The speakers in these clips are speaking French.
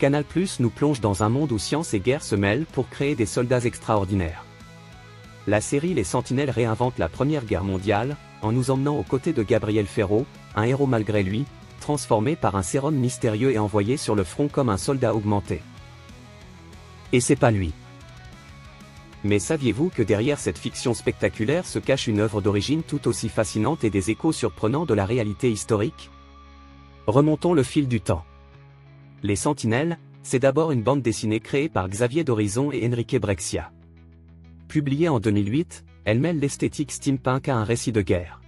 Canal+ nous plonge dans un monde où science et guerre se mêlent pour créer des soldats extraordinaires. La série Les Sentinelles réinvente la Première Guerre mondiale, en nous emmenant aux côtés de Gabriel Ferro, un héros malgré lui, transformé par un sérum mystérieux et envoyé sur le front comme un soldat augmenté. Et c'est pas lui. Mais saviez-vous que derrière cette fiction spectaculaire se cache une œuvre d'origine tout aussi fascinante et des échos surprenants de la réalité historique? Remontons le fil du temps. Les Sentinelles, c'est d'abord une bande dessinée créée par Xavier Dorizon et Enrique Brexia. Publiée en 2008, elle mêle l'esthétique steampunk à un récit de guerre.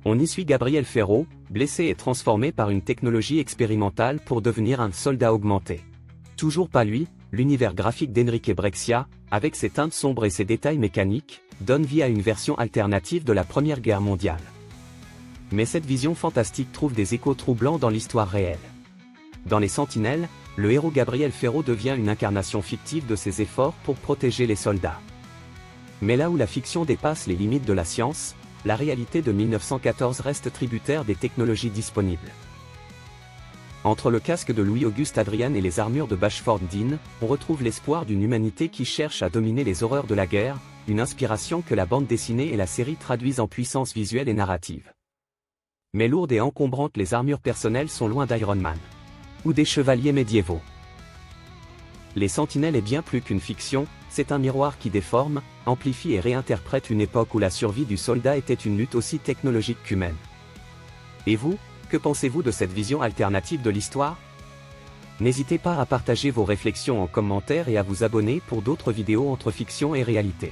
On y suit Gabriel Ferro, blessé et transformé par une technologie expérimentale pour devenir un soldat augmenté. Toujours pas lui, l'univers graphique d'Enrique Brexia, avec ses teintes sombres et ses détails mécaniques, donne vie à une version alternative de la Première Guerre mondiale. Mais cette vision fantastique trouve des échos troublants dans l'histoire réelle. Dans Les Sentinelles, le héros Gabriel Ferro devient une incarnation fictive de ses efforts pour protéger les soldats. Mais là où la fiction dépasse les limites de la science, la réalité de 1914 reste tributaire des technologies disponibles. Entre le casque de Louis-Auguste Adrian et les armures de Bashford Dean, on retrouve l'espoir d'une humanité qui cherche à dominer les horreurs de la guerre, une inspiration que la bande dessinée et la série traduisent en puissance visuelle et narrative. Mais lourdes et encombrantes, les armures personnelles sont loin d'Iron Man ou des chevaliers médiévaux. Les Sentinelles est bien plus qu'une fiction, c'est un miroir qui déforme, amplifie et réinterprète une époque où la survie du soldat était une lutte aussi technologique qu'humaine. Et vous, que pensez-vous de cette vision alternative de l'histoire? N'hésitez pas à partager vos réflexions en commentaire et à vous abonner pour d'autres vidéos entre fiction et réalité.